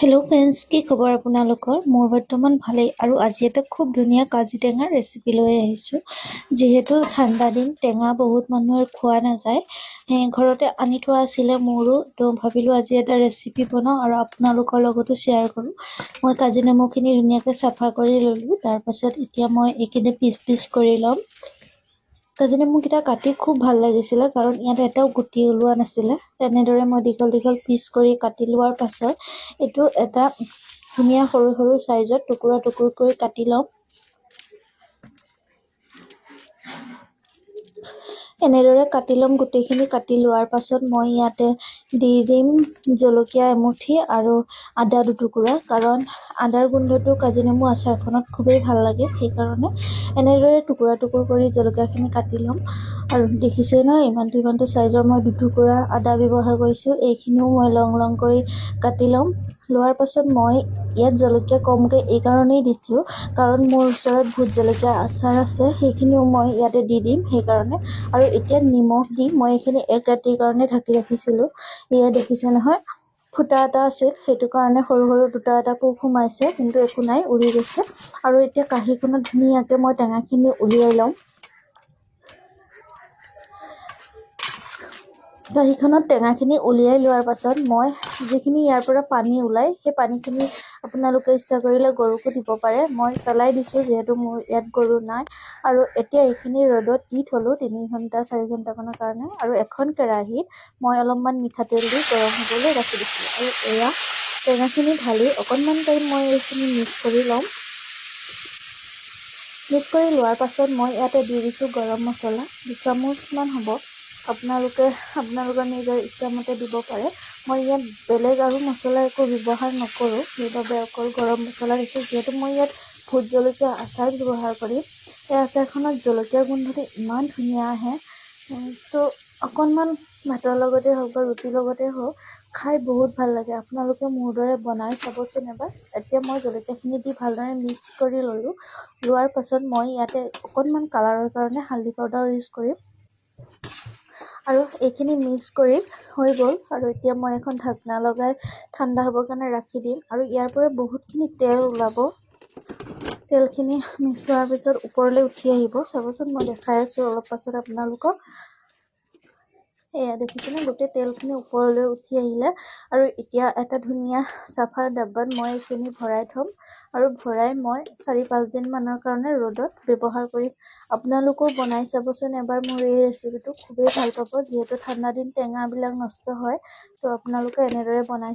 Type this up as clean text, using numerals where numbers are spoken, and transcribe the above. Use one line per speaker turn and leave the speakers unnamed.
Hello' friends, কি খবৰ আপোনালোকৰ? মোৰ বৰ্তমান ভালেই। আৰু আজি এটা খুব ধুনীয়া কাজি টেঙাৰ ৰেচিপি লৈ আহিছোঁ। যিহেতু ঠাণ্ডা দিন, টেঙা বহুত মানুহৰ খোৱা নাযায়, ঘৰতে আনি থোৱা আছিলে মোৰো, তো ভাবিলোঁ আজি এটা ৰেচিপি বনাওঁ আৰু আপোনালোকৰ লগতো শ্বেয়াৰ কৰোঁ। মই কাজি নেমুখিনি ধুনীয়াকৈ চাফা কৰি ল'লোঁ। তাৰপাছত এতিয়া মই এইখিনি পিচ কৰি ল'ম। কাজি নেমুকেইটা কাটি খুব ভাল লাগিছিলে, কাৰণ ইয়াত এটাও গুটি ওলোৱা নাছিলে। তেনেদৰে মই দীঘল পিচ কৰি কাটি লোৱাৰ পাছত এইটো এটা ধুনীয়া সৰু চাইজত টুকুৰা কৰি কাটি ল'ম। এনেদৰে কাটি ল'ম। গোটেইখিনি কাটি লোৱাৰ পাছত মই ইয়াতে দি দিম জলকীয়া এমুঠি আৰু আদা দুটুকুৰা, কাৰণ আদাৰ গোন্ধটো কাজি নেমু আচাৰখনত খুবেই ভাল লাগে। সেইকাৰণে এনেদৰে টুকুৰা কৰি জলকীয়াখিনি কাটি ল'ম। আৰু দেখিছে নহয়, ইমানটো চাইজৰ মই দুটুকুৰা আদা ব্যৱহাৰ কৰিছোঁ। এইখিনিও মই লং কৰি কাটি ল'ম। লোৱাৰ পাছত মই ইয়াত জলকীয়া কমকৈ এই কাৰণেই দিছোঁ, কাৰণ মোৰ ওচৰত ভোট জলকীয়া আচাৰ আছে, সেইখিনিও মই ইয়াতে দি দিম সেইকাৰণে। আৰু এতিয়া নিমখ দি মই এইখিনি এক ৰাতিৰ কাৰণে ঢাকি ৰাখিছিলোঁ। এয়া দেখিছে নহয়, ফুটা এটা আছিল, সেইটো কাৰণে সৰু দুটা এটা পোক সোমাইছে, কিন্তু একো নাই, উৰি গৈছে। আৰু এতিয়া কাঁহীখনত ধুনীয়াকৈ মই টেঙাখিনি উলিয়াই ল'ম। কাঁহীখনত টেঙাখিনি উলিয়াই লোৱাৰ পাছত মই যিখিনি ইয়াৰ পৰা পানী ওলায়, সেই পানীখিনি আপোনালোকে ইচ্ছা কৰিলে গৰুকো দিব পাৰে। মই পেলাই দিছোঁ, যিহেতু মোৰ ইয়াত গৰু নাই। আৰু এতিয়া এইখিনি ৰ'দত দি থ'লোঁ 3 ঘণ্টা 4 ঘণ্টামানৰ কাৰণে। আৰু এখন কেৰাহীত মই অলপমান মিঠাতেল দি গৰম হ'বলৈ ৰাখি দিছোঁ। আৰু এয়া টেঙাখিনি ঢালি অকণমান টাইম মই এইখিনি মিক্স কৰি ল'ম। মিক্স কৰি লোৱাৰ পাছত মই ইয়াতে দি দিছোঁ গৰম মছলা 2 চামুচমান হ'ব। আপোনালোকৰ নিজৰ ইচ্ছামতে দিব পাৰে। মই ইয়াত বেলেগ আৰু মছলা একো ব্যৱহাৰ নকৰোঁ, সেইবাবে অকল গৰম মছলা দিছোঁ। যিহেতু মই ইয়াত ভোট জলকীয়া আচাৰ ব্যৱহাৰ কৰিম। এই আচাৰখনত জলকীয়াৰ গোন্ধটো ইমান ধুনীয়া আহে, তো অকণমান ভাতৰ লগতে হওক বা ৰুটিৰ লগতে হওক খাই বহুত ভাল লাগে। আপোনালোকে মোৰ দৰে বনাই চাবচোন এবাৰ। এতিয়া মই জলকীয়াখিনি দি ভালদৰে মিক্স কৰি ল'লোঁ। লোৱাৰ পাছত মই ইয়াতে অকণমান কালাৰৰ কাৰণে হালধি পাউডাৰ ইউজ কৰিম। আৰু এইখিনি মিক্স কৰি হৈ গ'ল। আৰু এতিয়া মই এখন ঢাকনা লগাই ঠাণ্ডা হ'বৰ কাৰণে ৰাখি দিম। আৰু ইয়াৰ পৰা বহুতখিনি তেল ওলাব। তেলখিনি মিক্স হোৱাৰ পিছত ওপৰলৈ উঠি আহিব। চাবচোন, মই দেখাই আছোঁ অলপ পাছত আপোনালোকক। এয়া দেখিছেনে, গোটেই তেলখিনি ওপৰলৈ উঠি আহিলে। আৰু এতিয়া এটা ধুনীয়া চাফা ডাব্বাত মই এইখিনি ভৰাই থ'ম। আৰু ভৰাই মই 4-5 দিনমানৰ কাৰণে ৰ'দত ব্যৱহাৰ কৰিম। আপোনালোকেও বনাই চাবচোন এবাৰ। মোৰ এই ৰেচিপিটো খুবেই ভাল পাব। যিহেতু ঠাণ্ডা দিন, টেঙাবিলাক নষ্ট হয়, তো আপোনালোকে এনেদৰে বনাই